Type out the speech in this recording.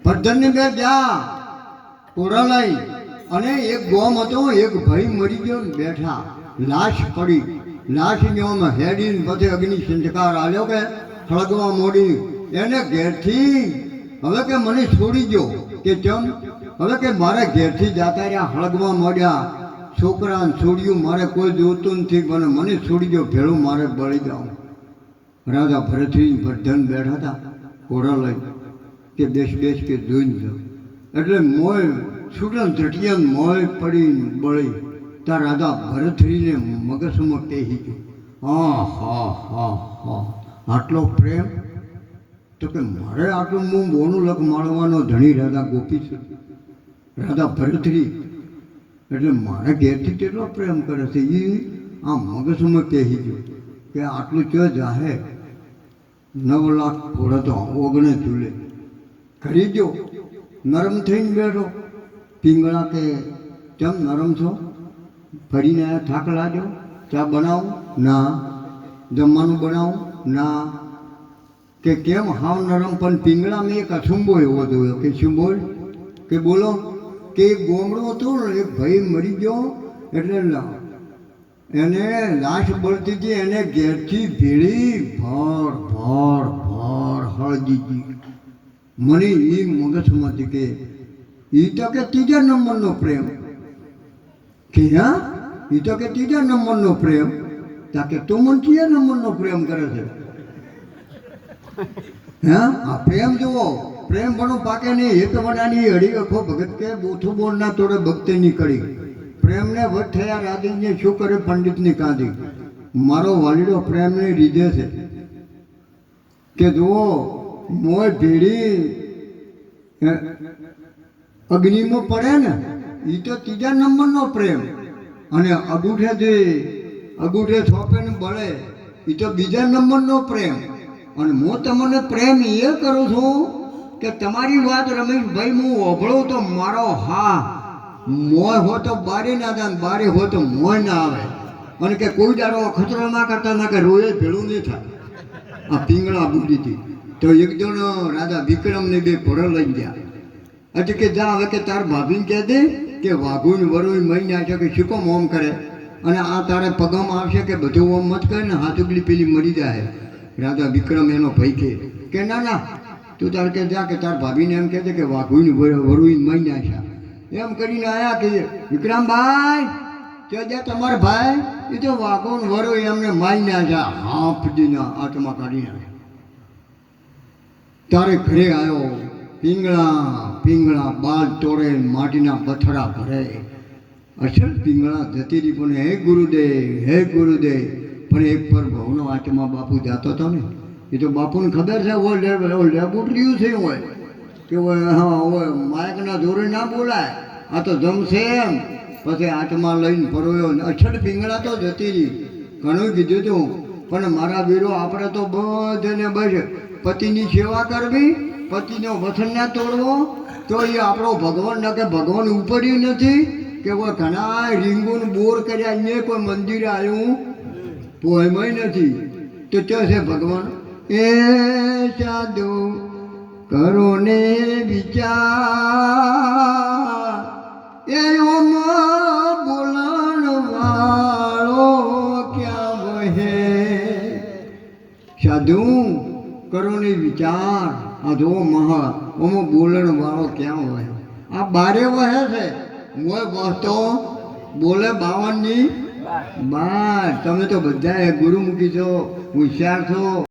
ભરધનની બે ગયા કોરા લઈ અને એક ગોમ હતો, એક ભાઈ મરી ગયો ને બેઠા, લાશ પડી, લાશ ને હેડી પછી અગ્નિ સંસ્કાર આવ્યો કે સળગવા મોડી એને ઘેરથી હવે કે મને છોડી ગયો કે ચમ હવે કે મારે ઘેરથી જાતા રહ્યા હળગવા મોડ્યા, છોકરાને છોડ્યું મારે કોઈ જોતું નથી પણ મને છોડી ગયો ભેળું મારે બળી જાઉં. રાજા ભરતરી ભરધન બેઠા હતા કોરા લઈ કે બેસ બેસ કે જોઈને જાઓ એટલે મોય છૂટન ચટિયાન મોય પડી બળી ત્યાં રાજા ભરતરીને મગજમાં કહી ગયું, હા હા હા હા આટલો પ્રેમ તો કે મારે આટલું હું બોનું લખ માળવાનો ધણી રાજા ગોપી છું, રાજા ભરતરી એટલે મારે ઘેરથી કેટલો પ્રેમ કરે છે એ આ મગજમાં કહી ગયું કે આટલું ચો જાહે 9 લાખ ઘોડો તો ઓગણે ચૂલે કરી દો. નરમ થઈને બેઠો પીંગળા કે કેમ નરમ છો, ફરીને થાક લાગ્યો, ચા બનાવું ના, જમવાનું બનાવું ના, કે કેમ હાવ નરમ પણ પીંગળા મેં એક અસુંબો એવો જોયો કે શું બોલ કે બોલો કે એક ગોમડો હતો ને એક ભાઈ મરી ગયો એટલે એને લાશ બળતી હતી, એને ઘેરથી ભેળી ભર ભર ભર હળદી ગઈ. મને એ મગજમાંથી કે એ તો કે ત્રીજા નંબરનો પ્રેમ કે હા એ તો કે ત્રીજા નંબરનો પ્રેમ તાકે તું મને ત્રીજા નંબરનો પ્રેમ કરે છે. હા આ પ્રેમ જુઓ, પ્રેમ પણ પાકે નહીં, એક વડાની હળી અખો ભગત કે બોથું બોલના તોડે ભક્તે નીકળી. પ્રેમને વટ થયા રાધીને શું કરે પંડિતની કાંધી. મારો વાલીડો પ્રેમને રીધે છે કે જુઓ મોય ભેડી અગ્નિમાં પડે ને એ તો ત્રીજા નંબરનો પ્રેમ, અને અગુઠે થોપે ને બળે એ તો બીજા નંબરનો પ્રેમ. અને હું તમને પ્રેમ એ કરું છું કે તમારી વાત રમેશભાઈ હું ઓભળું તો મારો હા મોય હો તો બારે ના જાય, બારે હો તો મોય ના આવે, અને કે કોઈ દાડો ખતરો ના કરતા ના કે રોયે ભેળું નહીં થાય. આ પીંગળા બુડી હતી તો એક જણ રાજા વિક્રમને બે ઘોડો લઈ ગયા. એટલે કે જા હવે કે તાર ભાભીને કહે દે કે વાઘુને વરુઈ મહિને આવશે કે શીખો ઓમ કરે અને આ તારે પગમાં આવશે કે બધું ઓમ મત કરે ને હાથુગલી પેલી મરી જાય. રાજા વિક્રમ એનો ભાઈ કે ના ના તું તાર કે જા કે તાર ભાભીને એમ કહે કે વાઘુને વરુઈ મહિને આવશે. એમ કરીને આયા કે વિક્રમભાઈ કે તમારા ભાઈ એ તો વાઘુને વરુઈ એમને મારીને આવ્યા, હાફ દીના આત્મા કાઢી નાખે. તારે ઘરે આવ્યો, પીંગળા બાલ તોડે, માટીના પથરા ભરે. અસલ પીંગળા જતી રહી પણ હે ગુરુદેવ પણ એક પર ભવનો આત્મા બાપુ જાતો હતો ને એ તો બાપુને ખબર છે લેબોટરીયું છે હોય કે હા માયકના જોરે ના બોલાય, આ તો જમશે એમ. પછી આત્મા લઈને ફરોયો, અસલ પીંગળા તો જતી રહી. ઘણું કીધું હતું પણ મારા વીરો આપણે તો બધાને બસ પતિની સેવા કરવી, પતિનો વચન ના તોડવો, તો એ આપણો ભગવાન ના કે ભગવાન ઉપડ્યું નથી કે કોઈ ઘણા રીંગુન બોર કર્યા અહીંયા કોઈ મંદિર આવ્યું પોયમય નથી તો ચો છે ભગવાન. એ સાધુ કરો ને વિચાર એ ઓમ બોલણ વાળો ક્યાં વહે. સાધુ કરો ને વિચાર આ જો મહા ઓમ બોલણ વાળો ક્યાં વહે. આ બારે વહે છે મોય વહતો બોલે 52ની બાર. તમે તો બધા ગુરુમુખી છો, હોશિયાર છો.